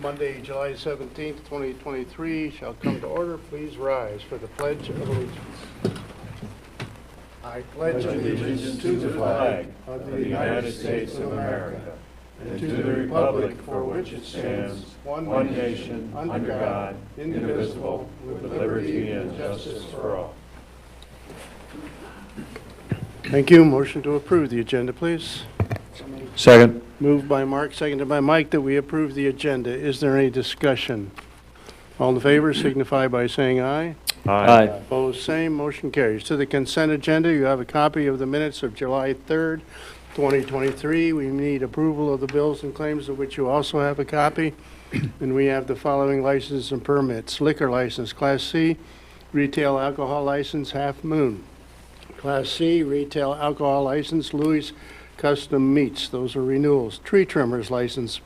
Monday, July 17th, 2023 shall come to order. Please rise for the Pledge of Allegiance. I pledge allegiance to the flag of the United States of America and to the republic for which it stands, one nation, under God, indivisible, with liberty and justice for all. Thank you. Motion to approve the agenda, please. Second. Moved by Mark, seconded by Mike, that we approve the agenda. Is there any discussion? All in favor signify by saying aye. Aye. Opposed, same. Motion carries. To the consent agenda, you have a copy of the minutes of July 3rd, 2023. We need approval of the bills and claims, of which you also have a copy. And we have the following licenses and permits. Liquor license, Class C, retail alcohol license, Half Moon. Class C, retail alcohol license, Louis Custom Meats. Those are renewals. Tree trimmers license,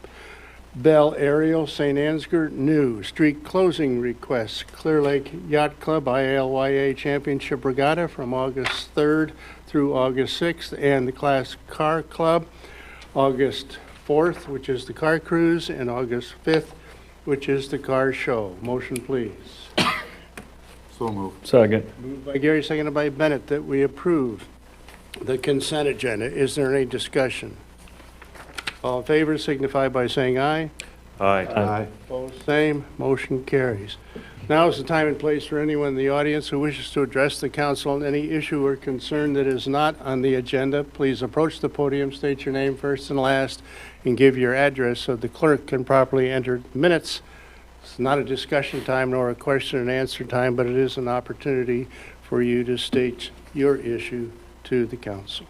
Bell Aerial, St. Ansgar, new. Street closing requests, Clear Lake Yacht Club, ILYA Championship Regatta from August 3rd through August 6th, and the Class Car Club, August 4th, which is the car cruise, and August 5th, which is the car show. Motion, please. So moved. Second. Moved by Gary, seconded by Bennett, that we approve the consent agenda. Is there any discussion? All in favor signify by saying aye. Aye. Opposed, same. Motion carries. Now is the time and place for anyone in the audience who wishes to address the council on any issue or concern that is not on the agenda. Please approach the podium, state your name first and last, and give your address so the clerk can properly enter minutes. It's not a discussion time nor a question and answer time, but it is an opportunity for you to state your issue to the council.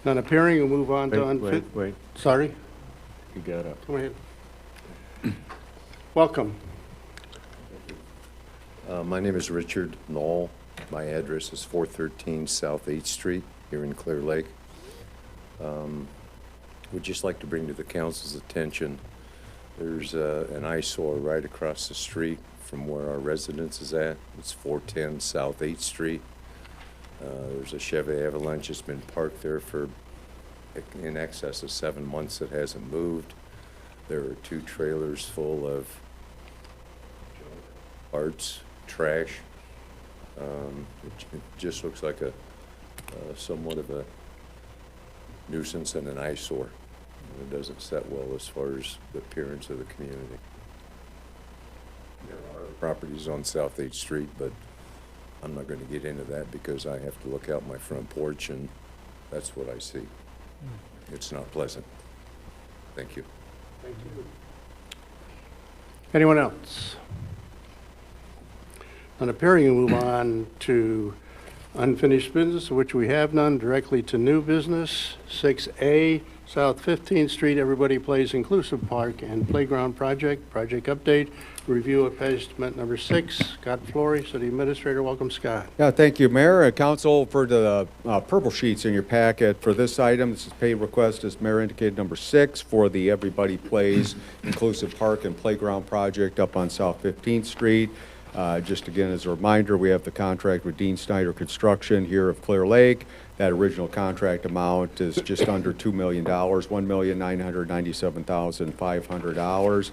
None appearing, we'll move on to unfit. Wait. Sorry? You got up. Go ahead. Welcome. My name is Richard Knoll. My address is 413 South 8th Street here in Clear Lake. We'd just like to bring to the council's attention, there's an eyesore right across the street from where our residence is at. It's 410 South 8th Street. There's a Chevy Avalanche that's been parked there for in excess of 7 months that hasn't moved. There are 2 trailers full of parts, trash. It just looks like a somewhat of a nuisance and an eyesore. It doesn't set well as far as the appearance of the community. There are properties on South 8th Street, but I'm not going to get into that because I have to look out my front porch and that's what I see. It's not pleasant. Thank you. Thank you. Anyone else? On appearing, we'll move on to unfinished business, of which we have none, directly to new business. 6A, South 15th Street, Everybody Plays Inclusive Park and Playground Project update, review of estimate number 6. Scott Flory, City Administrator. Welcome, Scott. Yeah, thank you, Mayor. Council, for the purple sheets in your packet for this item, this is pay request, as Mayor indicated, number 6 for the Everybody Plays Inclusive Park and Playground Project up on South 15th Street. Just again, as a reminder, we have the contract with Dean Snyder Construction here of Clear Lake. That original contract amount is just under $2 million, $1,997,500.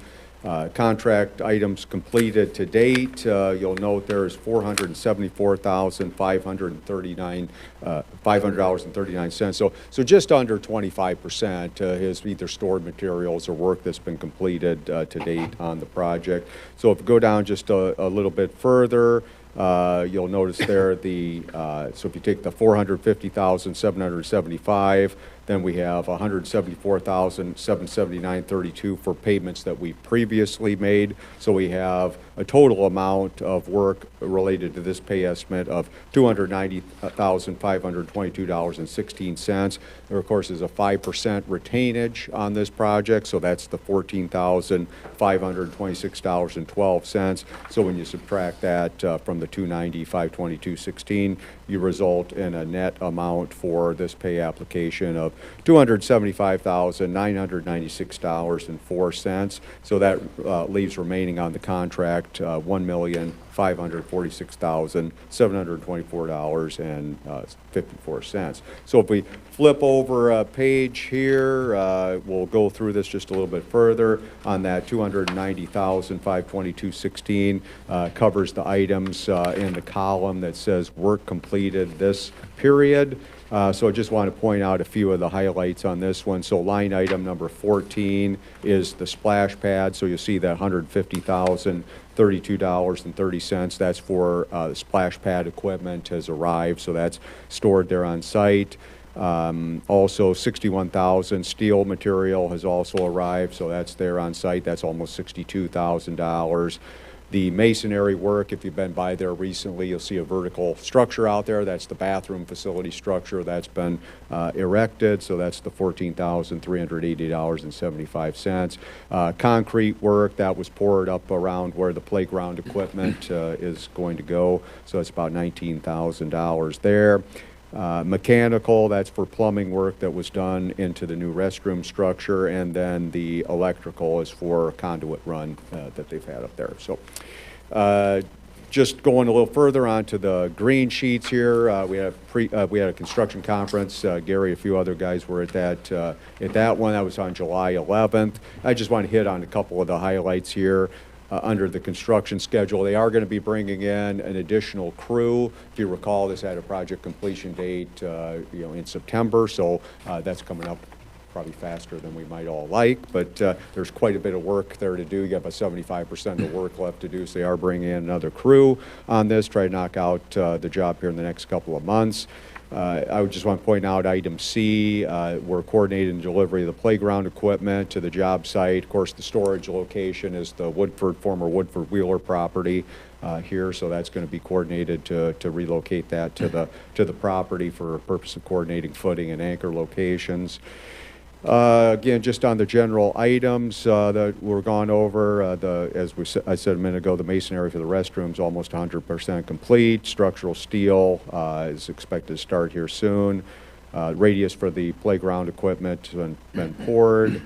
Contract items completed to date, you'll note there is $474,539. So just under 25% is either stored materials or work that's been completed to date on the project. So if you go down just a little bit further, you'll notice there so if you take the $450,775, then we have $174,779.32 for payments that we previously made. So we have a total amount of work related to this pay estimate of $290,522.16. There, of course, is a 5% retainage on this project, so that's the $14,526.12. So when you subtract that from the $290,522.16, you result in a net amount for this pay application of $275,996.04. So that leaves remaining on the contract $1,546,724.54. So if we flip over a page here, we'll go through this just a little bit further. On that $290,522.16 covers the items in the column that says work completed this period. So I just want to point out a few of the highlights on this one. So line item number 14 is the splash pad. So you'll see that $150,032.30. That's for the splash pad equipment has arrived, so that's stored there on site. Also, 61,000 steel material has also arrived, so that's there on site. That's almost $62,000. The masonry work, if you've been by there recently, you'll see a vertical structure out there. That's the bathroom facility structure that's been erected, so that's the $14,380.75. Concrete work, that was poured up around where the playground equipment is going to go, so that's about $19,000 there. Mechanical, that's for plumbing work that was done into the new restroom structure, and then the electrical is for conduit run that they've had up there. So just going a little further onto the green sheets here, we had a construction conference. Gary, a few other guys were at that one. That was on July 11th. I just want to hit on a couple of the highlights here. Under the construction schedule, they are going to be bringing in an additional crew. If you recall, this had a project completion date, in September, so that's coming up probably faster than we might all like. But there's quite a bit of work there to do. You got about 75% of the work left to do, so they are bringing in another crew on this, try to knock out the job here in the next couple of months. I would just want to point out item C, we're coordinating delivery of the playground equipment to the job site. Of course, the storage location is the former Woodford Wheeler property here, so that's going to be coordinated to relocate that to the property for a purpose of coordinating footing and anchor locations. Again, just on the general items that were gone over, I said a minute ago, the masonry for the restrooms almost 100% complete. Structural steel is expected to start here soon. Radius for the playground equipment has been poured.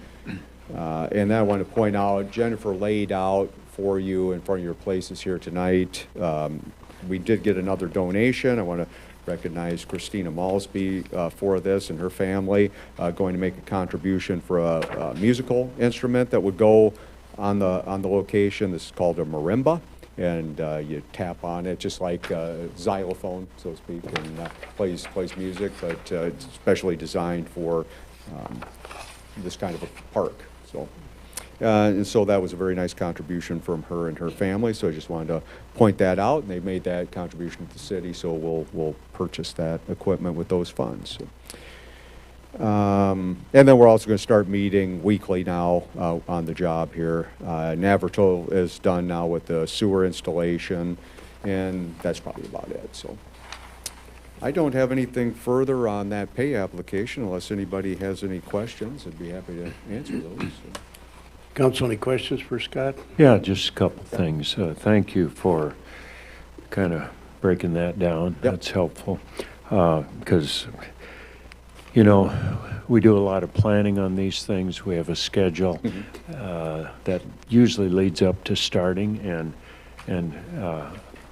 And then I want to point out, Jennifer laid out for you in front of your places here tonight. We did get another donation. I want to recognize Christina Malsby for this and her family, going to make a contribution for a musical instrument that would go on the location. This is called a marimba, and you tap on it just like a xylophone, so to speak, and plays music, but it's specially designed for this kind of a park. So. And so that was a very nice contribution from her and her family. So I just wanted to point that out, and they made that contribution to the city. So we'll purchase that equipment with those funds. And then we're also going to start meeting weekly now on the job here. Naverto is done now with the sewer installation, and that's probably about it. So I don't have anything further on that pay application unless anybody has any questions. I'd be happy to answer those. So. Council, any questions for Scott? Yeah, just a couple things. Thank you for kind of breaking that down. Yep. That's helpful because, we do a lot of planning on these things. We have a schedule that usually leads up to starting and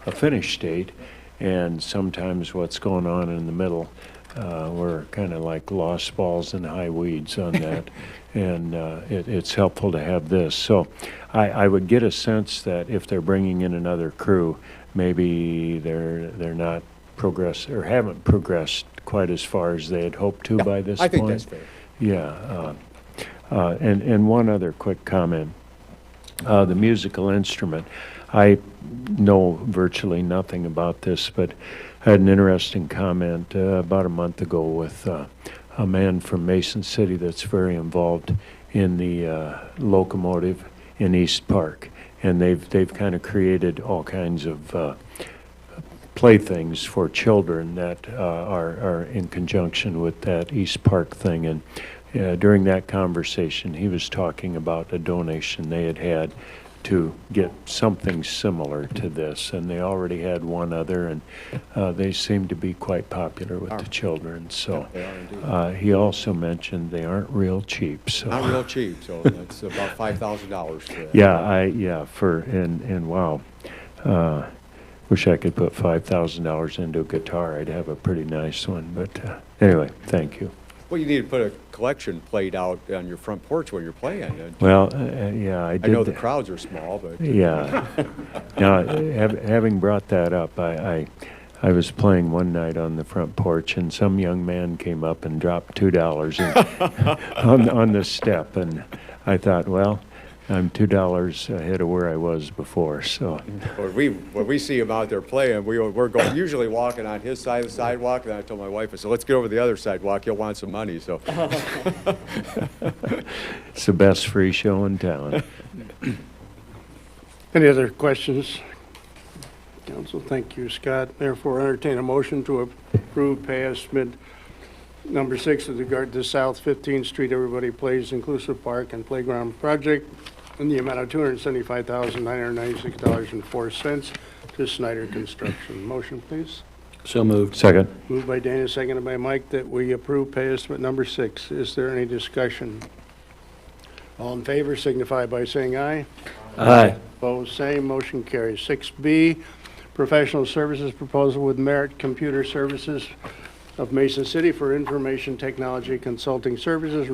a finish date, and sometimes what's going on in the middle, we're kind of like lost balls in high weeds on that. And it's helpful to have this. So I would get a sense that if they're bringing in another crew, maybe they're not progressed or haven't progressed quite as far as they had hoped to by this point. I think that's fair. Yeah. And one other quick comment. The musical instrument. I know virtually nothing about this, but I had an interesting comment about a month ago with a man from Mason City that's very involved in the locomotive in East Park, and they've kind of created all kinds of playthings for children that are in conjunction with that East Park thing. And during that conversation, he was talking about a donation they had to get something similar to this, and they already had one other, and they seem to be quite popular with the children. So They are indeed. he also mentioned they aren't real cheap. So Not real cheap, so that's about $5,000 for that. and wow. Wish I could put $5,000 into a guitar. I'd have a pretty nice one. But anyway, thank you. Well, you need to put a collection plate out on your front porch when you're playing. Well, yeah, I I did. know the crowds are small, but. Yeah. Now, having brought that up, I was playing one night on the front porch, and some young man came up and dropped $2 on the step, and I thought, well, I'm $2 ahead of where I was before. So When we see him out there playing, we're going, usually walking on his side of the sidewalk, and I told my wife, I said, let's get over the other sidewalk, you'll want some money, so. it's the best free show in town. Any other questions? Council, thank you, Scott. Therefore, entertain a motion to approve pay estimate number 6 with regard to the South 15th Street Everybody Plays Inclusive Park and Playground Project in the amount of $275,996.04 to Snyder Construction. Motion, please. So moved. Second. Moved by Dana, seconded by Mike, that we approve pay estimate number 6. Is there any discussion? All in favor signify by saying aye. Aye. Opposed, same. Motion carries. 6B, professional services proposal with Merit Computer Services of Mason City for information technology consulting services.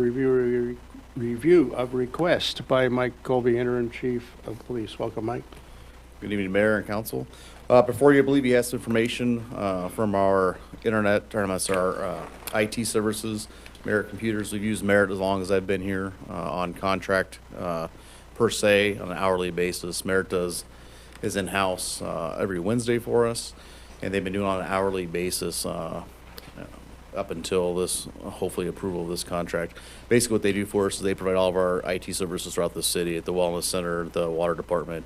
Review of request by Mike Colby, interim chief of police. Welcome, Mike. Good evening, Mayor and Council. Before you, I believe you have some information from our internet, or our IT services, Merit Computers. We've used Merit as long as I've been here on contract per se on an hourly basis. Merit is in-house every Wednesday for us, and they've been doing it on an hourly basis up until this, hopefully, approval of this contract. Basically, what they do for us is they provide all of our IT services throughout the city, at the Wellness Center, the Water Department,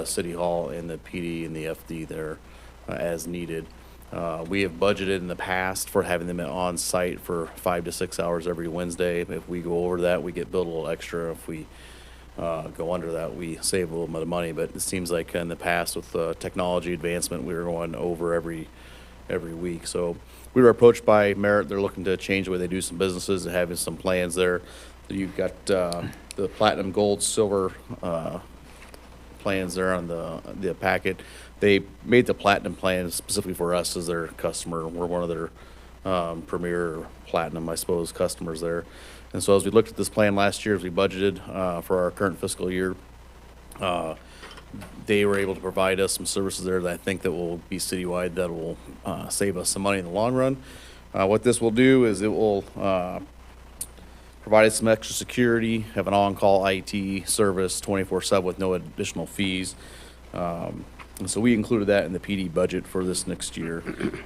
City Hall, and the PD and the FD there as needed. We have budgeted in the past for having them on site for 5 to 6 hours every Wednesday. If we go over that, we get billed a little extra. If we go under that, we save a little bit of money. But it seems like in the past with technology advancement, we were going over every week. So we were approached by Merit. They're looking to change the way they do some businesses and having some plans there. You've got the platinum, gold, silver plans there on the packet. They made the platinum plan specifically for us as their customer. We're one of their premier platinum, I suppose, customers there. And so as we looked at this plan last year, as we budgeted for our current fiscal year, they were able to provide us some services there that I think that will be citywide, that will save us some money in the long run. What this will do is it will provide us some extra security, have an on-call IT service 24/7 with no additional fees. And so we included that in the PD budget for this next year.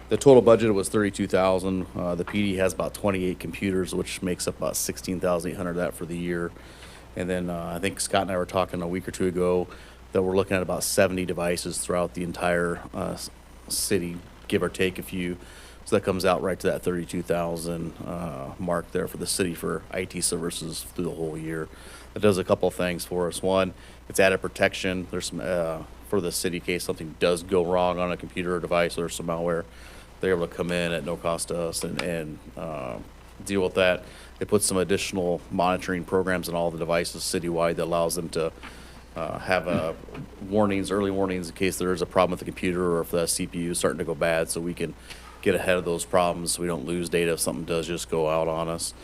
The total budget was $32,000. The PD has about 28 computers, which makes up about $16,800 of that for the year. And then I think Scott and I were talking a week or two ago that we're looking at about 70 devices throughout the entire city, give or take a few. So that comes out right to that 32,000 mark there for the city for IT services through the whole year. It does a couple of things for us. One, it's added protection. There's some for the city in case something does go wrong on a computer or device or some malware. They're able to come in at no cost to us and deal with that. They put some additional monitoring programs on all the devices citywide that allows them to have warnings, early warnings in case there is a problem with the computer or if the CPU is starting to go bad, so we can get ahead of those problems so we don't lose data if something does just go out on us.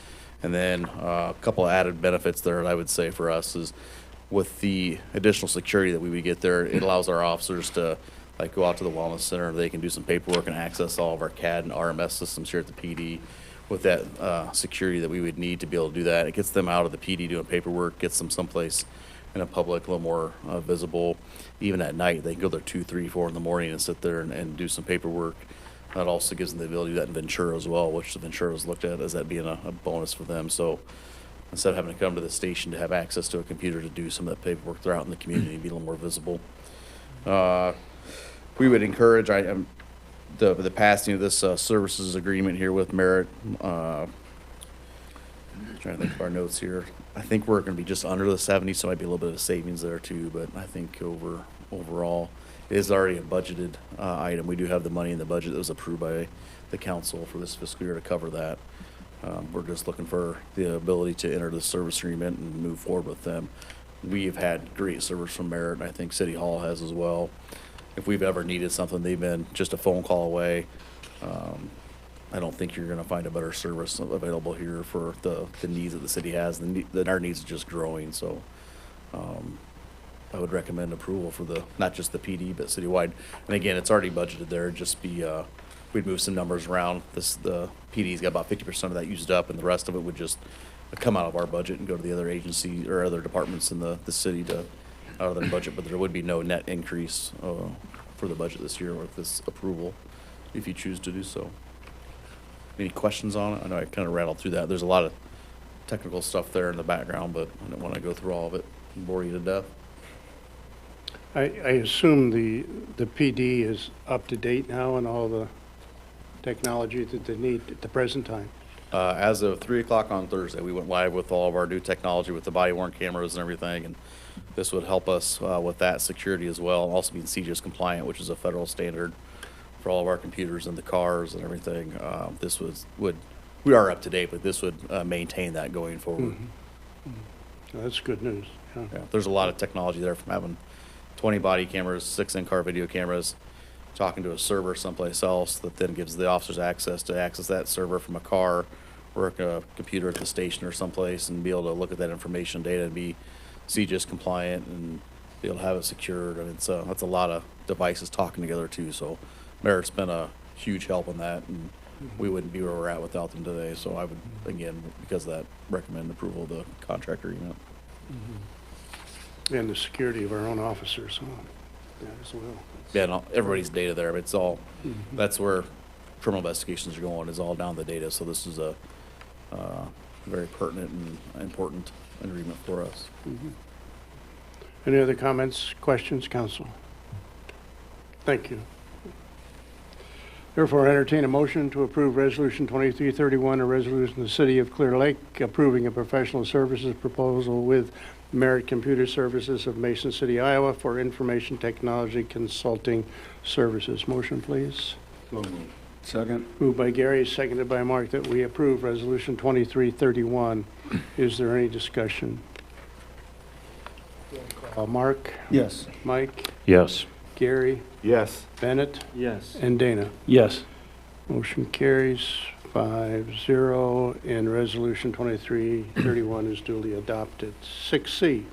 And then a couple of added benefits there that I would say for us is with the additional security that we would get there, it allows our officers to like go out to the wellness center. They can do some paperwork and access all of our CAD and RMS systems here at the PD with that security that we would need to be able to do that. It gets them out of the PD doing paperwork, gets them someplace in a public, a little more visible. Even at night, they can go there 2, 3, 4 in the morning and sit there and do some paperwork. That also gives them the ability to do that in Ventura as well, which the Ventura was looked at as that being a bonus for them. So instead of having to come to the station to have access to a computer to do some of that paperwork, they're out in the community and be a little more visible. We would encourage the passing of this services agreement here with Merit. Trying to think of our notes here. I think we're gonna be just under the 70, so might be a little bit of savings there too, but I think overall, it is already a budgeted, item. We do have the money in the budget that was approved by the council for this fiscal year to cover that. We're just looking for the ability to enter the service agreement and move forward with them. We've had great service from Merit, and I think City Hall has as well. If we've ever needed something, they've been just a phone call away. I don't think you're gonna find a better service available here for the needs that the city has, that our needs are just growing, so, I would recommend approval for not just the PD, but citywide. And again, it's already budgeted there, just we'd move some numbers around. The PD's got about 50% of that used up, and the rest of it would just come out of our budget and go to the other agency or other departments in the city out of their budget, but there would be no net increase, for the budget this year with this approval, if you choose to do so. Any questions on it? I know I kind of rattled through that. There's a lot of technical stuff there in the background, but I don't want to go through all of it and bore you to death. I assume the PD is up to date now and all the technology that they need at the present time. As of 3 o'clock on Thursday, we went live with all of our new technology with the body-worn cameras and everything, and this would help us with that security as well, also being CJIS compliant, which is a federal standard for all of our computers in the cars and everything. We are up to date, but this would maintain that going forward. So that's good news. Yeah. Yeah, there's a lot of technology there, from having 20 body cameras, 6 in-car video cameras, talking to a server someplace else that then gives the officers access to access that server from a car or a computer at the station or someplace, and be able to look at that information data and be CJIS compliant and be able to have it secured. I mean, that's a lot of devices talking together too. So Merit's been a huge help in that, and we wouldn't be where we're at without them today. So I would, again, because of that, recommend approval of the contract agreement. And the security of our own officers, yeah, as well. Yeah, no, everybody's data there. It's all, that's where criminal investigations are going, is all down the data. So this is a very pertinent and important agreement for us. Any other comments, questions, council? Thank you. Therefore, entertain a motion to approve Resolution 2331, a resolution of the City of Clear Lake approving a professional services proposal with Merit Computer Services of Mason City, Iowa for information technology consulting services. Motion, please. Second. Moved by Gary, seconded by Mark, that we approve Resolution 2331. Is there any discussion? Mark? Yes. Mike? Yes. Gary? Yes. Bennett? Yes. And Dana? Yes. Motion carries 5-0, and Resolution 2331 is duly adopted. 6C,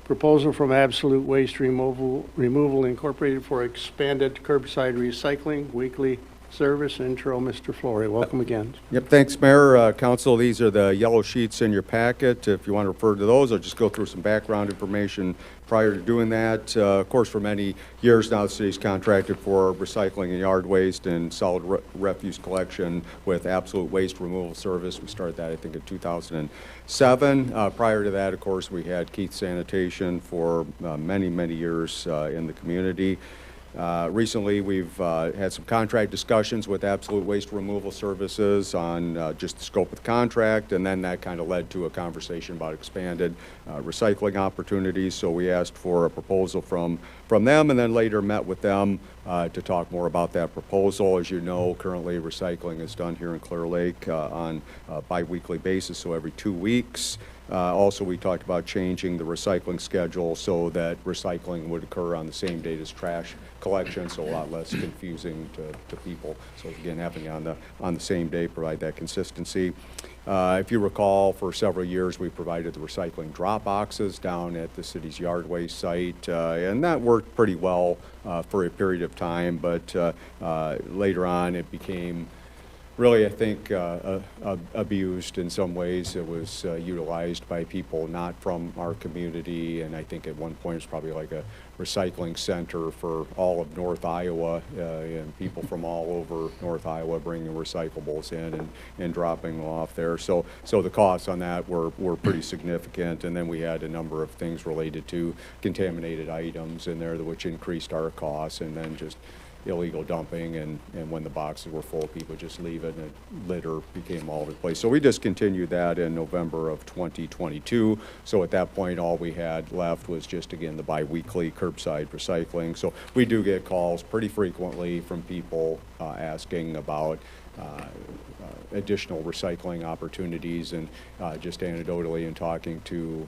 proposal from Absolute Waste Removal Incorporated for expanded curbside recycling weekly service. Intro, Mr. Flory. Welcome again. Yep, thanks, Mayor. Council, these are the yellow sheets in your packet. If you want to refer to those, I'll just go through some background information prior to doing that. Of course, for many years now, the city's contracted for recycling and yard waste and solid refuse collection with Absolute Waste Removal Service. We started that, I think, in 2007. Prior to that, of course, we had Keith Sanitation for many, many years in the community. Recently, we've had some contract discussions with Absolute Waste Removal Services on just the scope of the contract, and then that kind of led to a conversation about expanded recycling opportunities. So we asked for a proposal from them, and then later met with them to talk more about that proposal. As you know, currently recycling is done here in Clear Lake on a bi-weekly basis, so every 2 weeks. Also, we talked about changing the recycling schedule so that recycling would occur on the same date as trash collection, so a lot less confusing to people. So again, happening on the same day, provide that consistency. If you recall, for several years, we provided the recycling drop boxes down at the city's yard waste site, and that worked pretty well for a period of time, but later on it became really, I think, abused in some ways. It was utilized by people not from our community, and I think at one point it was probably like a recycling center for all of North Iowa, and people from all over North Iowa bringing recyclables in and dropping them off there. So the costs on that were pretty significant, and then we had a number of things related to contaminated items in there which increased our costs, and then just illegal dumping, and when the boxes were full, people would just leave it, and litter became all over the place. So we discontinued that in November of 2022. So at that point, all we had left was just, again, the biweekly curbside recycling. So we do get calls pretty frequently from people asking about additional recycling opportunities, and just anecdotally in talking to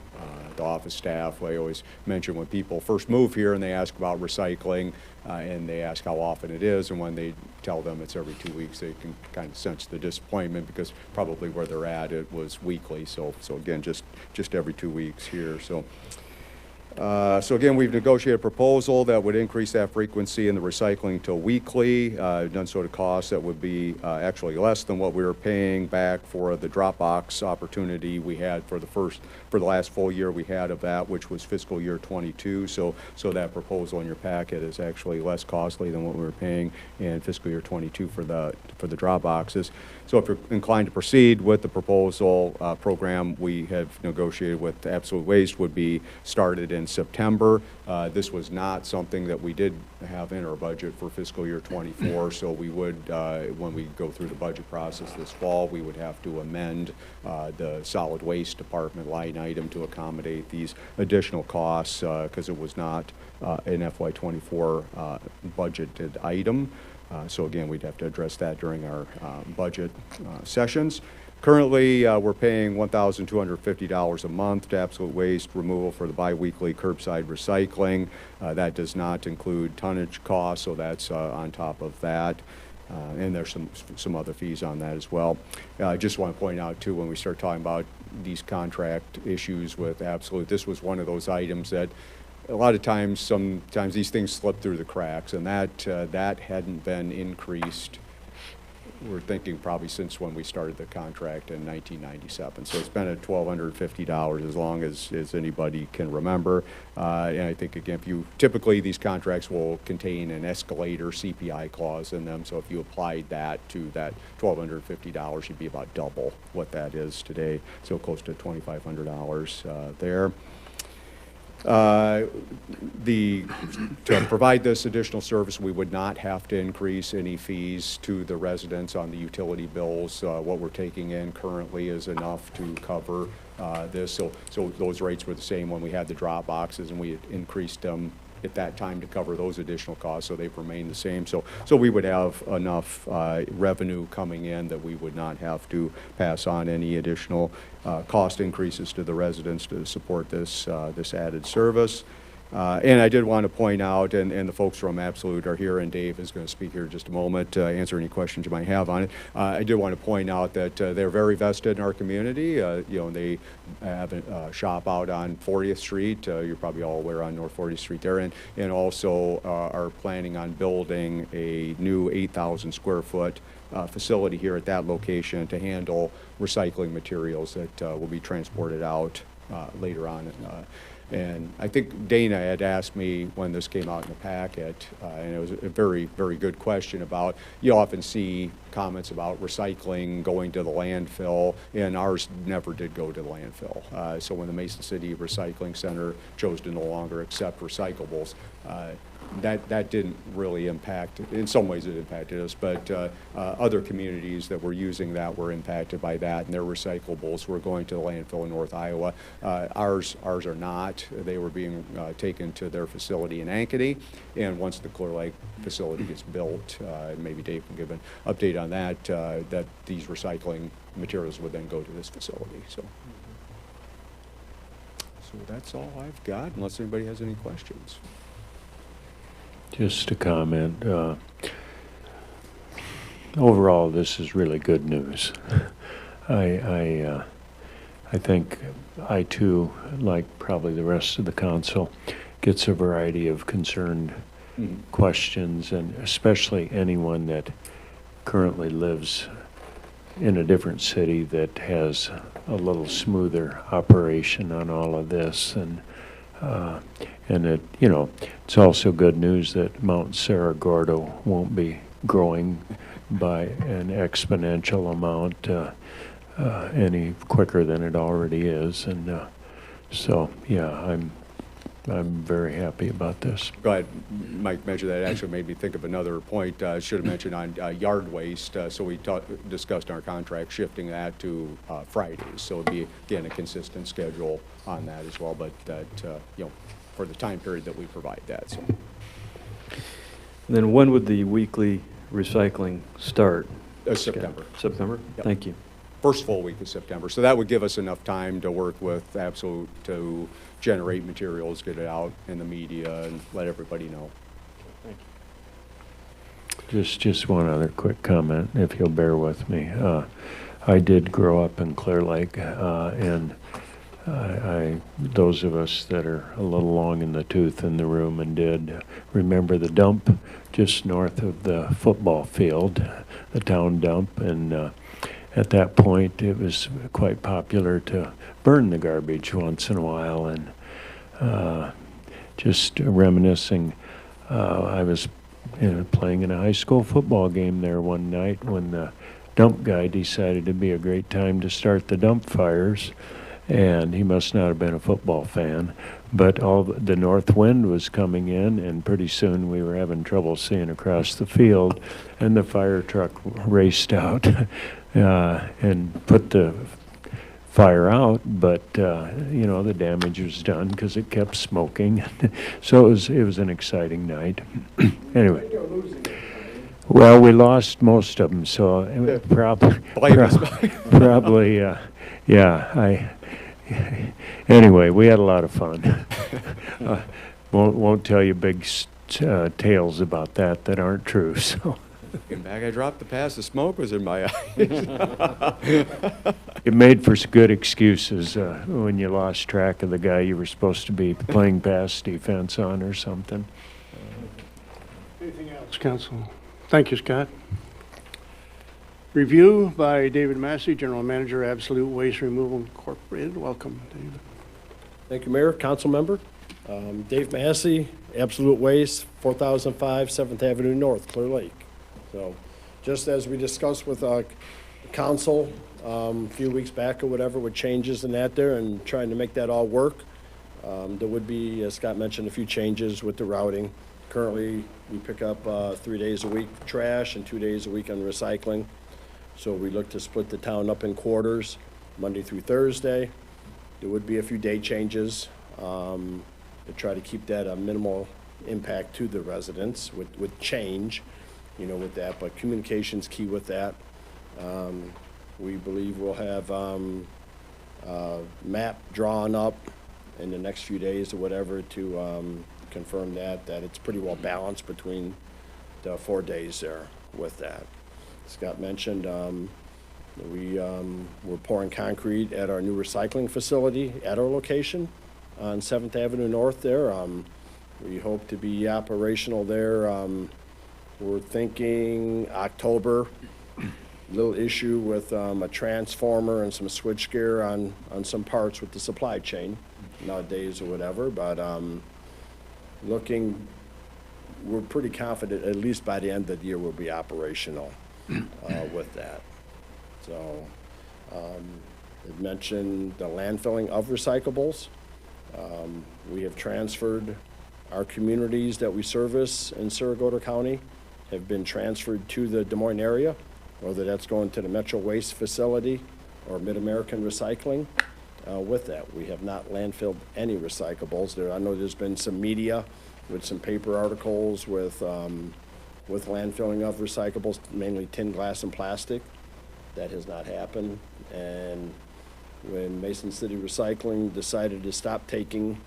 the office staff, I always mention when people first move here and they ask about recycling, and they ask how often it is, and when they tell them it's every 2 weeks, they can kind of sense the disappointment, because probably where they're at, it was weekly. So again, just every 2 weeks here. So again, we've negotiated a proposal that would increase that frequency in the recycling to weekly, done so at a cost that would be actually less than what we were paying back for the drop box opportunity we had for the last full year we had of that, which was fiscal year 22. So that proposal in your packet is actually less costly than what we were paying in fiscal year 22 for the drop boxes. So if you're inclined to proceed with the proposal, program we have negotiated with Absolute Waste would be started in September. This was not something that we did have in our budget for fiscal year 24, so we would, when we go through the budget process this fall, we would have to amend the solid waste department line item to accommodate these additional costs, because it was not an FY24 budgeted item. So again, we'd have to address that during our budget sessions. Currently, we're paying $1,250 a month to Absolute Waste removal for the biweekly curbside recycling. That does not include tonnage costs, so that's on top of that. And there's some other fees on that as well. I just want to point out, too, when we start talking about these contract issues with Absolute, this was one of those items that a lot of times, sometimes these things slip through the cracks, and that hadn't been increased. We're thinking probably since when we started the contract in 1997. So it's been at $1,250 as long as anybody can remember. And I think, again, typically these contracts will contain an escalator CPI clause in them. So if you applied that to that $1,250, you'd be about double what that is today. So close to $2,500 there. To provide this additional service, we would not have to increase any fees to the residents on the utility bills. What we're taking in currently is enough to cover this. So those rates were the same when we had the drop boxes, and we had increased them at that time to cover those additional costs, so they've remained the same. So we would have enough revenue coming in that we would not have to pass on any additional cost increases to the residents to support this added service. And I did want to point out, and the folks from Absolute are here, and Dave is going to speak here in just a moment to answer any questions you might have on it. I did want to point out that they're very vested in our community. They have a shop out on 40th Street. You're probably all aware on North 40th Street there, and also are planning on building a new 8,000 square foot facility here at that location to handle recycling materials that will be transported out later on. And I think Dana had asked me when this came out in the packet, and it was a very, very good question about, you often see comments about recycling going to the landfill, and ours never did go to the landfill. So when the Mason City Recycling Center chose to no longer accept recyclables, that didn't really impact, in some ways it impacted us, but other communities that were using that were impacted by that, and their recyclables were going to the landfill in North Iowa. Ours are not. They were being taken to their facility in Ankeny, and once the Clear Lake facility gets built, maybe Dave can give an update on that, that these recycling materials would then go to this facility. So that's all I've got, unless anybody has any questions. Just a comment. Overall, this is really good news. I think I too, like probably the rest of the council, gets a variety of concerned questions, and especially anyone that currently lives in a different city that has a little smoother operation on all of this. And it, it's also good news that Mount Cerro Gordo won't be growing by an exponential amount any quicker than it already is. And so, yeah, I'm very happy about this. Go ahead, Mike mentioned that. It actually made me think of another point. Should have mentioned on yard waste. So we discussed in our contract shifting that to Fridays. So it'd be, again, a consistent schedule on that as well, but that, for the time period that we provide that, so. Then when would the weekly recycling start? September. September? Yep. Thank you. First full week of September. So that would give us enough time to work with Absolute to generate materials, get it out in the media, and let everybody know. Just one other quick comment, if you'll bear with me. I did grow up in Clear Lake, and those of us that are a little long in the tooth in the room and did remember the dump just north of the football field, the town dump, and at that point it was quite popular to burn the garbage once in a while, and just reminiscing, I was playing in a high school football game there one night when the dump guy decided it'd be a great time to start the dump fires, and he must not have been a football fan, but the north wind was coming in, and pretty soon we were having trouble seeing across the field, and the fire truck raced out and put the fire out, but the damage was done because it kept smoking. So it was an exciting night. Anyway, well, we lost most of them, so probably yeah. Anyway, we had a lot of fun. Won't tell you big tales about that aren't true. So. Came back, I dropped the pass. The smoke was in my eyes. It made for good excuses when you lost track of the guy you were supposed to be playing pass defense on or something. Anything else, Council? Thank you, Scott. Review by David Massey, General Manager, Absolute Waste Removal Incorporated. Welcome, David. Thank you, Mayor, Council Member. Dave Massey, Absolute Waste, 4005 7th Avenue North, Clear Lake. So just as we discussed with council a few weeks back or whatever with changes in that there and trying to make that all work, there would be, as Scott mentioned, a few changes with the routing. Currently, we pick up 3 days a week for trash and 2 days a week on recycling. So we look to split the town up in quarters, Monday through Thursday. There would be a few day changes to try to keep that a minimal impact to the residents with change, with that. But communication's key with that. We believe we'll have a map drawn up in the next few days or whatever to confirm that it's pretty well balanced between the 4 days there with that. Scott mentioned we're pouring concrete at our new recycling facility at our location on 7th Avenue North there. We hope to be operational there. We're thinking October. Little issue with a transformer and some switchgear on some parts with the supply chain nowadays or whatever, but we're pretty confident at least by the end of the year we'll be operational with that. So it mentioned the landfilling of recyclables. We have transferred our communities that we service in Saragota County have been transferred to the Des Moines area, whether that's going to the Metro Waste Facility or Mid-American Recycling. With that, we have not landfilled any recyclables. I know there's been some media with some paper articles with landfilling of recyclables, mainly tin, glass, and plastic. That has not happened. And when Mason City Recycling decided to stop taking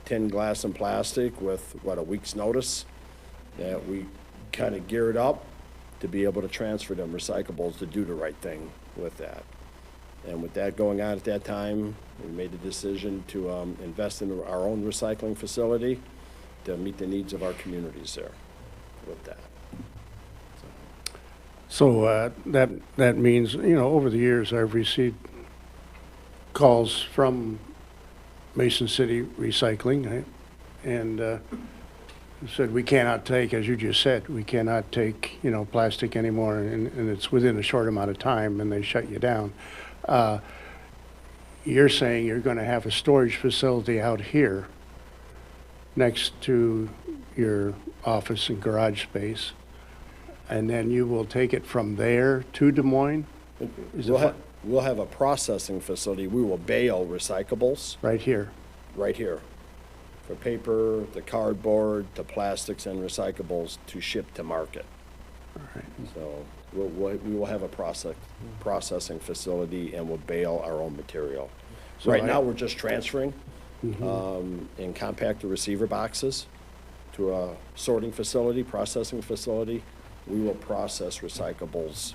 tin, glass, and plastic with, a week's notice, that we kind of geared up to be able to transfer them recyclables to do the right thing with that. And with that going on at that time, we made the decision to invest in our own recycling facility to meet the needs of our communities there with that. So that means, over the years, I've received calls from Mason City Recycling, right? And said we cannot take, as you just said, we cannot take, plastic anymore, and it's within a short amount of time, and they shut you down. you're saying you're going to have a storage facility out here next to your office and garage space, and then you will take it from there to Des Moines? Is it We'll have a processing facility. We will bale recyclables right here? right here for paper, the cardboard, the plastics and recyclables to ship to market. All right. So we will have a processing facility and we'll bale our own material. So Right I- now, we're just transferring in compactor receiver boxes to a sorting facility, processing facility. We will process recyclables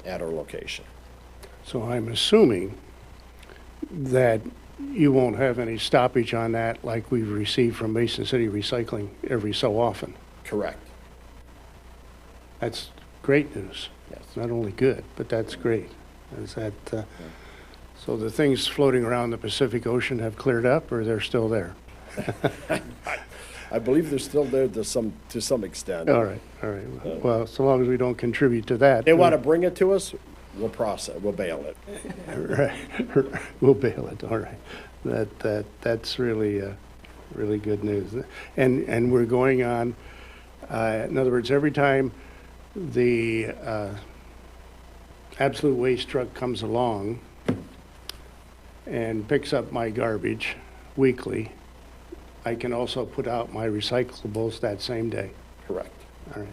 at our location. So I'm assuming that you won't have any stoppage on that like we've received from Mason City Recycling every so often. Correct. That's great news. Yes. Not only good, but that's great. Is that, so the things floating around the Pacific Ocean have cleared up, or they're still there? I believe they're still there to some extent. All right. Well, so long as we don't contribute to that. They want to bring it to us, we'll process, we'll bale it. Right. We'll bail it, all right. That's really, really good news. And we're going on, in other words, every time the absolute waste truck comes along and picks up my garbage weekly, I can also put out my recyclables that same day. Correct. All right.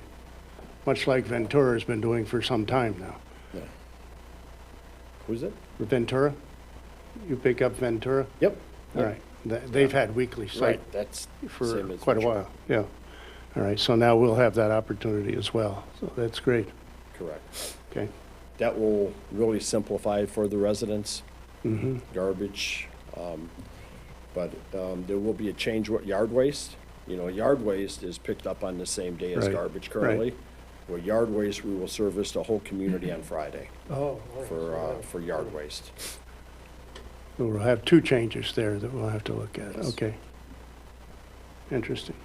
Much like Ventura's been doing for some time now. Yeah. Who's it? Ventura? You pick up Ventura? Yep. All right. They've had weekly site Right, that's for same as quite a Ventura. while, yeah. All right, so now we'll have that opportunity as well, so that's great, Correct. okay. That will really simplify it for the residents, Mm-hmm. garbage. But there will be a change with yard waste. You know, yard waste is picked up on the same day as Right, garbage currently. Where yard waste, we will service the whole community on Friday for yard waste. So we'll have two changes there that we'll have to look at, Yes. okay. Interesting.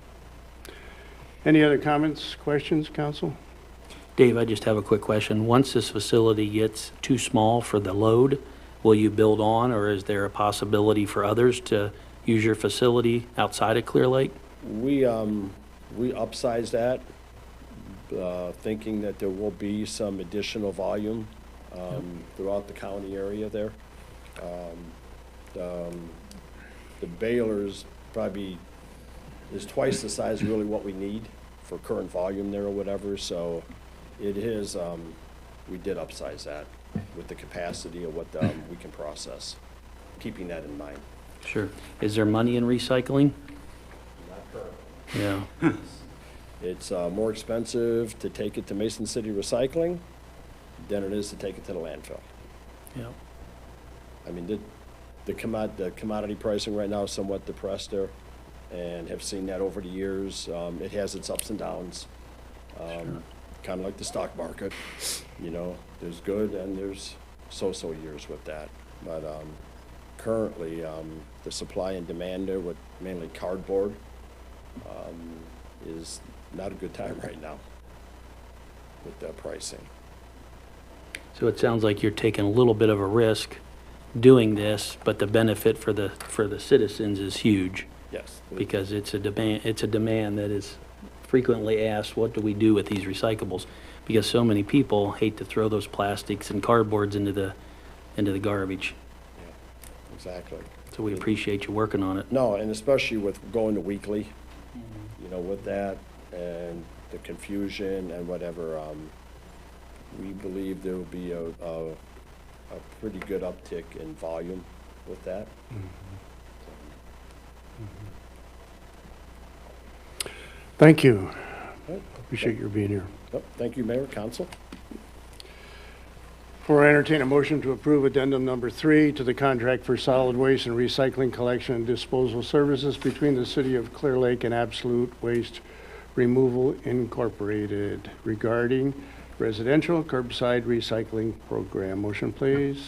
Any other comments, questions, council? Dave, I just have a quick question. Once this facility gets too small for the load, will you build on, or is there a possibility for others to use your facility outside of Clear Lake? We upsized that, thinking that there will be some additional volume throughout the county area there. The balers probably is twice the size really what we need for current volume there or whatever, so it is, we did upsize that with the capacity of what we can process, keeping that in mind. Sure. Is there money in recycling? Yeah. It's more expensive to take it to Mason City Recycling than it is to take it to the landfill. Yeah. I mean, the commodity pricing right now is somewhat depressed there, and have seen that over the years. It has its ups and downs, kind of like the stock market. You know, there's good and there's so-so years with that. But currently, the supply and demand there with mainly cardboard is not a good time right now with that pricing. So it sounds like you're taking a little bit of a risk doing this, but the benefit for the citizens is huge Yes. because it's a demand that is frequently asked, what do we do with these recyclables? Because so many people hate to throw those plastics and cardboards into the garbage. Yeah, exactly. So we appreciate you working on it. No, and especially with going to weekly, you know, with that and the confusion and whatever, we believe there will be a pretty good uptick in volume with that. Thank you, Right. appreciate your being here. Yep. Thank you, Mayor, Council. For I entertain a motion to approve addendum number 3 to the contract for solid waste and recycling collection and disposal services between the City of Clear Lake and Absolute Waste Removal Incorporated regarding residential curbside recycling program. Motion, please.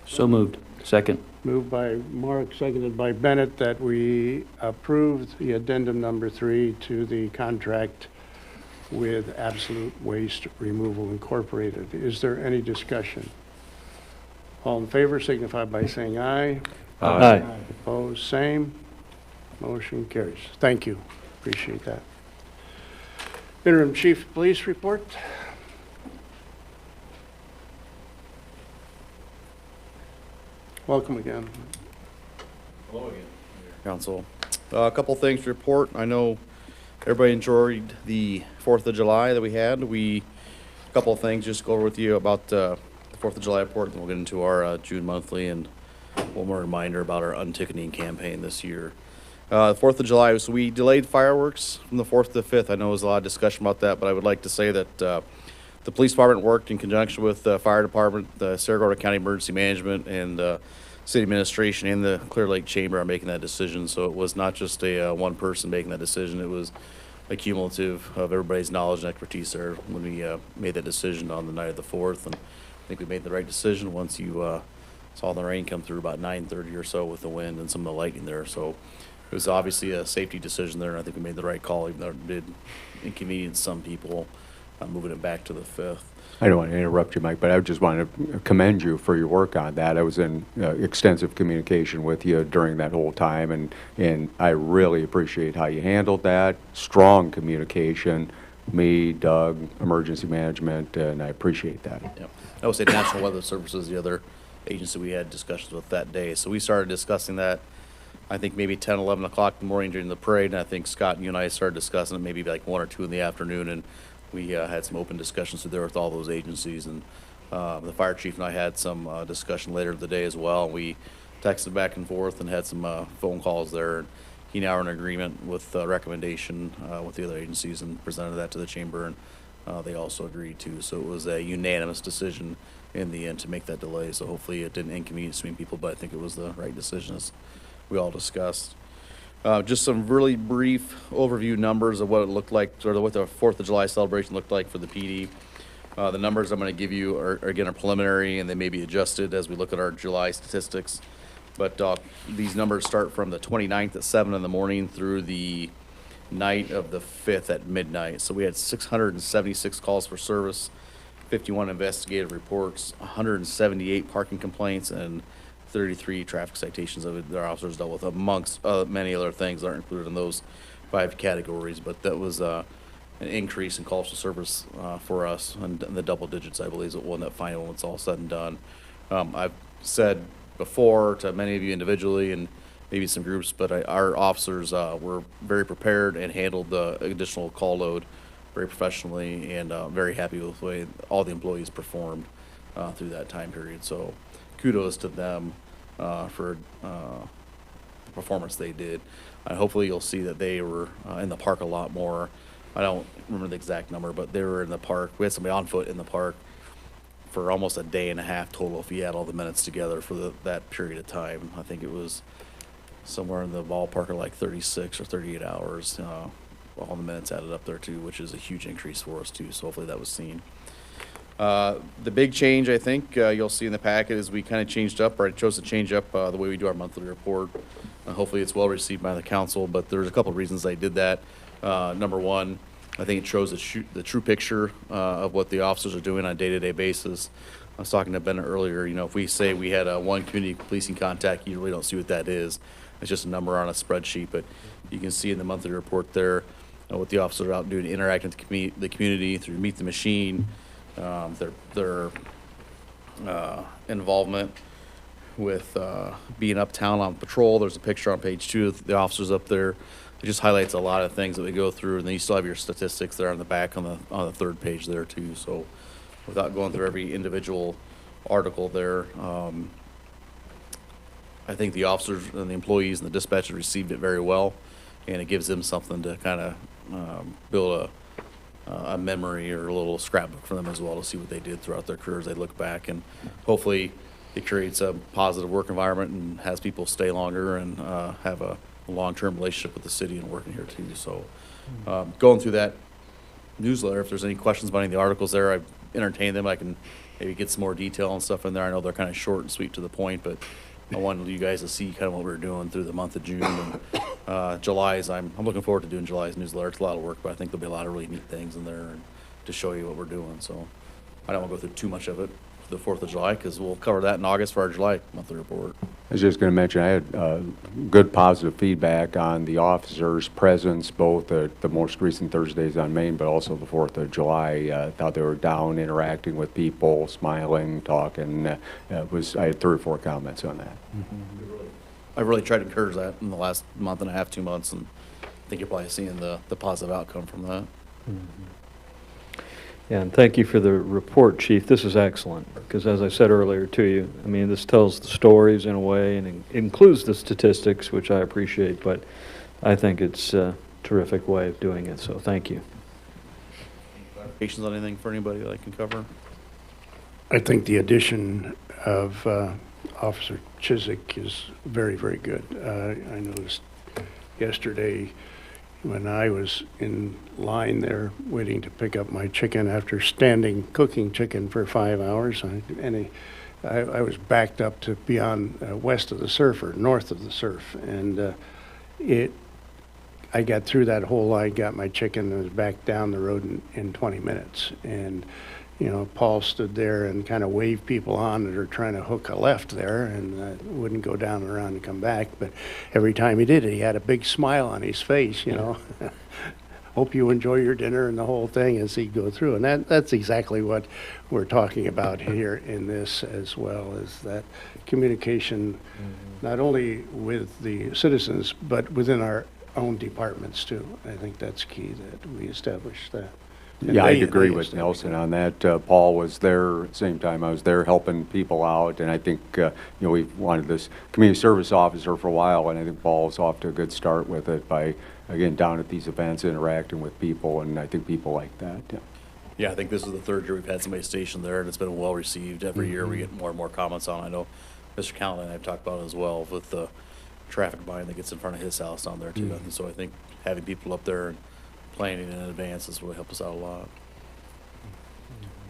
So moved. Second. Moved by Mark, seconded by Bennett, that we approve the addendum number 3 to the contract with Absolute Waste Removal Incorporated. Is there any discussion? All in favor signify by saying aye. Aye. Opposed, same. Motion carries. Thank you. Appreciate that. Interim Chief of Police report. Welcome again. Council. A couple things to report. I know everybody enjoyed the 4th of July that we had. A couple of things just go over with you about the 4th of July report, and we'll get into our June monthly and one more reminder about our unticketing campaign this year. The 4th of July, so we delayed fireworks from the 4th to the 5th. I know there's a lot of discussion about that, but I would like to say that the police department worked in conjunction with the fire department, the Saragordo County Emergency Management, and city administration and the Clear Lake Chamber are making that decision. So it was not just a one person making that decision. It was a cumulative of everybody's knowledge and expertise there when we made that decision on the night of the 4th. And I think we made the right decision once you saw the rain come through about 9:30 or so with the wind and some of the lightning there. So it was obviously a safety decision there, and I think we made the right call, even though it did inconvenience some people moving it back to the 5th. I don't want to interrupt you, Mike, but I just want to commend you for your work on that. I was in extensive communication with you during that whole time, and I really appreciate how you handled that. Strong communication, me, Doug, emergency management, and I appreciate that. Yep. I would say National Weather Service is the other agency we had discussions with that day. So we started discussing that, I think maybe 10, 11 o'clock in the morning during the parade, and I think Scott and you and I started discussing it maybe like 1 or 2 in the afternoon, and we had some open discussions there with all those agencies, and the fire chief and I had some discussion later in the day as well. We texted back and forth and had some phone calls there, and he and I are in agreement with the recommendation with the other agencies and presented that to the chamber, and they also agreed to. So it was a unanimous decision in the end to make that delay. So hopefully it didn't inconvenience many people, but I think it was the right decision as we all discussed. Just some really brief overview numbers of what it looked like, sort of what the 4th of July celebration looked like for the PD. The numbers I'm going to give you are again preliminary, and they may be adjusted as we look at our July statistics. But these numbers start from the 29th at 7 in the morning through the night of the 5th at midnight. So we had 676 calls for service, 51 investigative reports, 178 parking complaints, and 33 traffic citations of it that our officers dealt with, amongst many other things that aren't included in those 5 categories. But that was an increase in calls for service for us, and the double digits, I believe, is what we'll end up finding when it's all said and done. I've said before to many of you individually and maybe some groups, but our officers were very prepared and handled the additional call load very professionally, and very happy with the way all the employees performed through that time period. So kudos to them for the performance they did. Hopefully you'll see that they were in the park a lot more. I don't remember the exact number, but they were in the park. We had somebody on foot in the park for almost a day and a half total if you add all the minutes together for that period of time. I think it was somewhere in the ballpark of like 36 or 38 hours. All the minutes added up there too, which is a huge increase for us too. So hopefully that was seen. The big change, I think, you'll see in the packet is we kind of changed up, or I chose to change up the way we do our monthly report. Hopefully it's well received by the council, but there's a couple of reasons I did that. Number one, I think it shows the true picture of what the officers are doing on a day-to-day basis. I was talking to Bennett earlier, you know, if we say we had one community policing contact, you really don't see what that is. It's just a number on a spreadsheet, but you can see in the monthly report there what the officers are out doing, interacting with the community through Meet the Machine, their involvement with being uptown on patrol. There's a picture on page 2 of the officers up there. It just highlights a lot of things that we go through, and then you still have your statistics there on the back on the 3rd page there too. So without going through every individual article there, I think the officers and the employees and the dispatchers received it very well, and it gives them something to kind of build a memory or a little scrapbook for them as well to see what they did throughout their careers. They look back, and hopefully it creates a positive work environment and has people stay longer and have a long-term relationship with the city and working here too. So going through that newsletter, if there's any questions about any of the articles there, I've entertained them. I can maybe get some more detail and stuff in there. I know they're kind of short and sweet to the point, but I wanted you guys to see kind of what we were doing through the month of June. And July's, I'm looking forward to doing July's newsletter. It's a lot of work, but I think there'll be a lot of really neat things in there and to show you what we're doing. So I don't want to go through too much of it for the 4th of July, because we'll cover that in August for our July monthly report. I was just going to mention, I had good positive feedback on the officers' presence, both at the most recent Thursdays on Main, but also the 4th of July. Thought they were down, interacting with people, smiling, talking. I had 3 or 4 comments on that. I've really tried to encourage that in the last month and a half, 2 months, and I think you're probably seeing the positive outcome from that. Yeah, and thank you for the report, Chief. This is excellent, because as I said earlier to you, I mean, this tells the stories in a way and includes the statistics, which I appreciate, but I think it's a terrific way of doing it, so thank you. Clarifications on anything for anybody that I can cover? I think the addition of Officer Chiswick is very, very good. I noticed yesterday when I was in line there waiting to pick up my chicken after standing cooking chicken for 5 hours, I was backed up to beyond west of the surf or north of the surf, and I got through that whole line, got my chicken, and was back down the road in 20 minutes. And you know, Paul stood there and kind of waved people on that are trying to hook a left there and wouldn't go down and around and come back. But every time he did it, he had a big smile on his face, you know. Hope you enjoy your dinner and the whole thing as he go through. And that's exactly what we're talking about here in this as well, is that communication not only with the citizens, but within our own departments too. I think that's key that we establish that. And Yeah, I'd they agree with establish Nelson that. on that. Paul was there, same time I was there, helping people out, and I think, you know, we've wanted this community service officer for a while, and I think Paul's off to a good start with it by, again, down at these events, interacting with people, and I think people like that, yeah. Yeah, I think this is the 3rd year we've had somebody stationed there, and it's been well received. Every year we get more and more comments on it. I know Mr. Callahan and I have talked about it as well with the traffic bind that gets in front of his house down there too. And so I think having people up there and planning in advance has really helped us out a lot.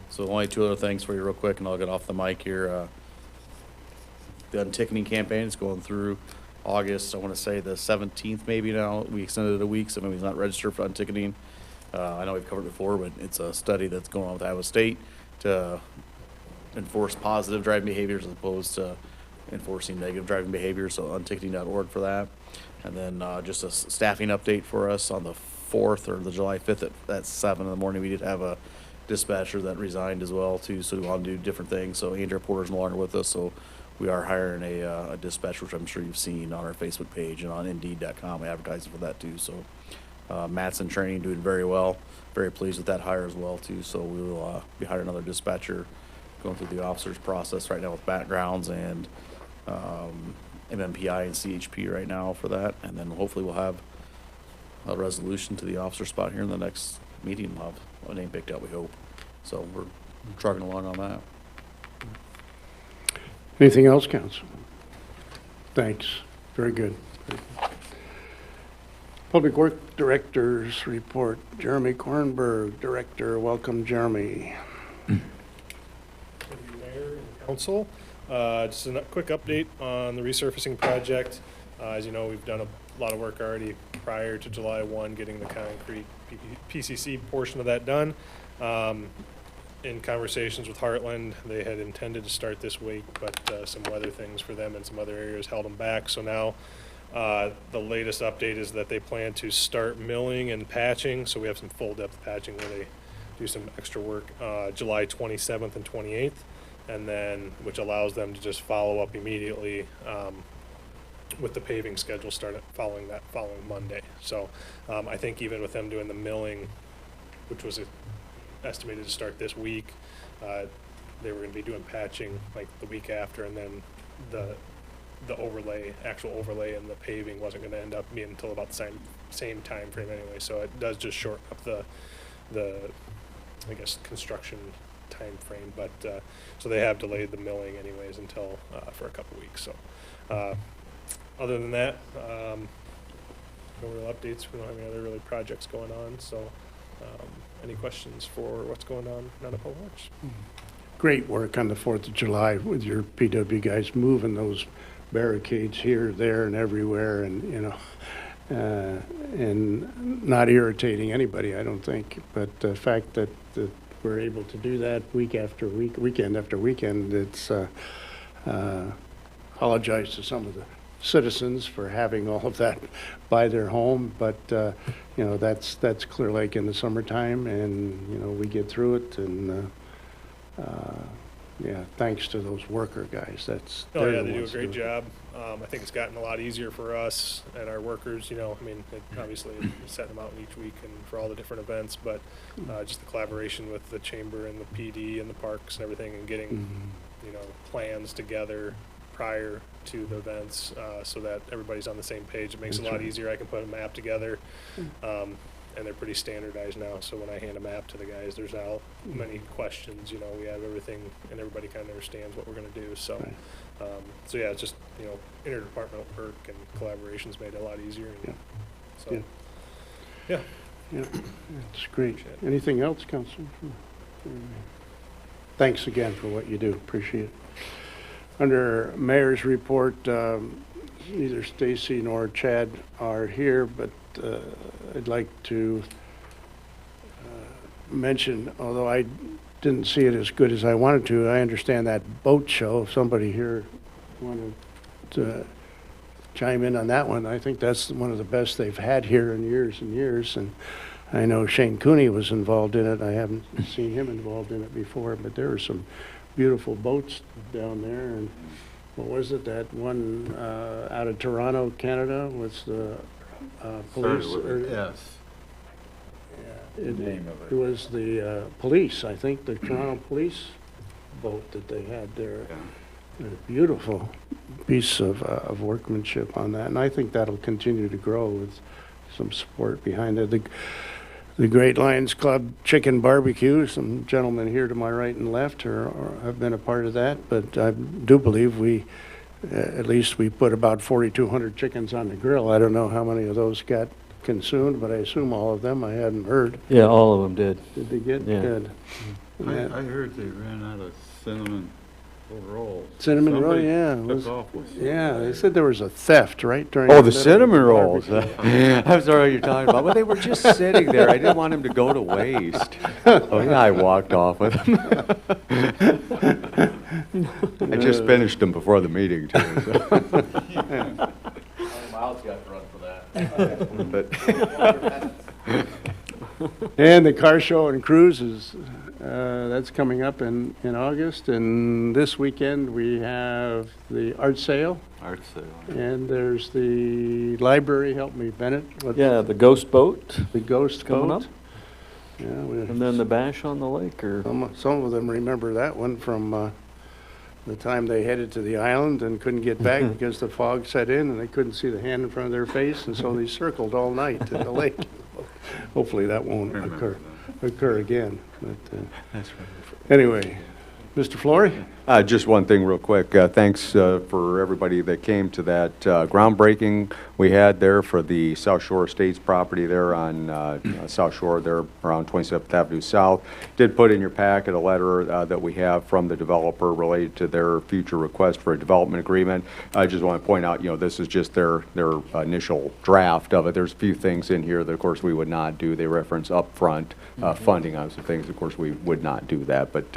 So only 2 other things for you real quick, and I'll get off the mic here. The unticketing campaign is going through August, I want to say the 17th maybe now. We extended it a week, so maybe he's not registered for unticketing. I know we've covered it before, but it's a study that's going on with Iowa State to enforce positive driving behaviors as opposed to enforcing negative driving behaviors, so unticketing.org for that. And then just a staffing update for us on the 4th or the July 5th at 7 in the morning. We did have a dispatcher that resigned as well too, so we want to do different things. So Andrea Porter's no longer with us, so we are hiring a dispatcher, which I'm sure you've seen on our Facebook page and on Indeed.com, advertising for that too. So Matt's in training, doing very well. Very pleased with that hire as well too. So we will be hiring another dispatcher, going through the officers process right now with backgrounds and MMPI and CHP right now for that, and then hopefully we'll have a resolution to the officer spot here in the next meeting. We'll have a name picked out, we hope. So we're trucking along on that. Anything else, Council? Thanks. Very good. Public Work Director's report. Jeremy Kornberg, Director. Welcome, Jeremy. Mayor and Council. Just a quick update on the resurfacing project. As you know, we've done a lot of work already prior to July 1, getting the concrete PCC portion of that done. In conversations with Heartland, they had intended to start this week, but some weather things for them in some other areas held them back. So now the latest update is that they plan to start milling and patching. So we have some full depth patching where they do some extra work July 27th and 28th. And then, which allows them to just follow up immediately with the paving schedule following Monday. So I think even with them doing the milling, which was estimated to start this week, they were going to be doing patching like the week after, and then the actual overlay and the paving wasn't going to end up being until about the same time frame anyway. So it does just shorten up the I guess construction time frame, but so they have delayed the milling anyways until for a couple weeks. So other than that, no real updates. We don't have any other really projects going on. So any questions for what's going on down at Public Works? Great work on the 4th of July with your PW guys moving those barricades here, there, and everywhere, and you know, and not irritating anybody, I don't think. But the fact that the we're able to do that week after week, weekend after weekend. It's, apologize to some of the citizens for having all of that by their home, but, you know, that's Clear Lake in the summertime, and, you know, we get through it, and, yeah, thanks to those worker guys. Oh, they're yeah, the they do a ones great it. job. I think it's gotten a lot easier for us and our workers, you know, I mean, obviously setting them out each week and for all the different events, but just the collaboration with the chamber and the PD and the parks and everything, and getting, you know, plans together prior to the events, so that everybody's on the same page. It makes it a lot easier. I can put a map together, and they're pretty standardized now, so when I hand a map to the guys, there's not many questions, you know, we have everything, and everybody kind of understands what we're gonna do, so. Right. So yeah, it's just, you know, interdepartmental work and collaboration's made it a lot easier. And Yeah. So, yeah. Yeah, it's great. Appreciate it. Anything else, Council? Thanks again for what you do. Appreciate it. Under Mayor's report, neither Stacy nor Chad are here, but I'd like to mention, although I didn't see it as good as I wanted to, I understand that boat show. If somebody here wanted to chime in on that one, I think that's one of the best they've had here in years and years. And I know Shane Cooney was involved in it. I haven't seen him involved in it before, but there were some beautiful boats down there. And what was it, that one out of Toronto, Canada, was the police? Yes. It was the police, I think, the Toronto police boat that they had there. A beautiful piece of workmanship on that, and I think that'll continue to grow with some support behind it. The Great Lions Club Chicken Barbecue, some gentlemen here to my right and left have been a part of that, but I do believe at least we put about 4,200 chickens on the grill. I don't know how many of those got consumed, but I assume all of them. I hadn't heard. Yeah, all of them did. Did they get Yeah. good? I heard they ran out of cinnamon rolls. Cinnamon roll, Somebody yeah. took off with some. Yeah, they said there was a theft, right? During Oh, the the middle of cinnamon rolls. barbecue. I'm sorry what you're talking about, but they were just sitting there. I didn't want them to go to waste. Oh, yeah, I walked off with them. I just finished them before the meeting, too. So. Miles got run for that. But And the car show and cruises, that's coming up in August. And this weekend, we have the art sale, Art sale. and there's the library, help me, Bennett. what's Yeah, the ghost boat The ghost coming boat. up, Yeah, and then the bash on the lake, or, some of them remember that one from the time they headed to the island and couldn't get back because the fog set in and they couldn't see the hand in front of their face, and so they circled all night in the lake. Hopefully that won't occur again. But anyway, Mr. Flory? Just one thing real quick. Thanks for everybody that came to that groundbreaking we had there for the South Shore Estates property there on South Shore there around 27th Avenue South. Did put in your packet a letter that we have from the developer related to their future request for a development agreement. I just want to point out, you know, this is just their initial draft of it. There's a few things in here that, of course, we would not do. They reference upfront funding on some things. Of course, we would not do that, but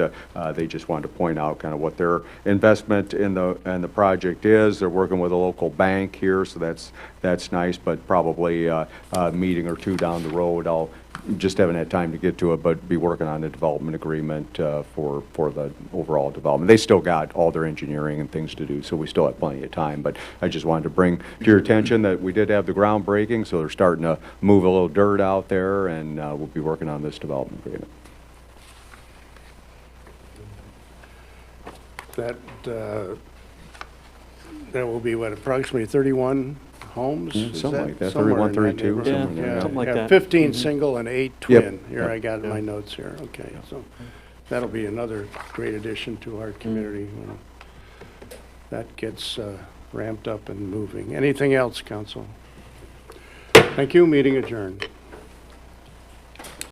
they just wanted to point out kind of what their investment in the project is. They're working with a local bank here, so that's nice, but probably a meeting or two down the road. I'll just haven't had time to get to it, but be working on a development agreement for the overall development. They still got all their engineering and things to do, so we still have plenty of time, but I just wanted to bring to your attention that we did have the groundbreaking, so they're starting to move a little dirt out there, and we'll be working on this development agreement. That will be what, approximately 31 homes? Is Something like that, somewhere 31, in that 32, neighborhood? something like that. Something like Yeah, that. 15 single and 8 Yep. twin. Here, Yep. I got my notes here. Okay, so that'll be another great addition to our community when that gets ramped up and moving. Anything else, council? Thank you, meeting adjourned.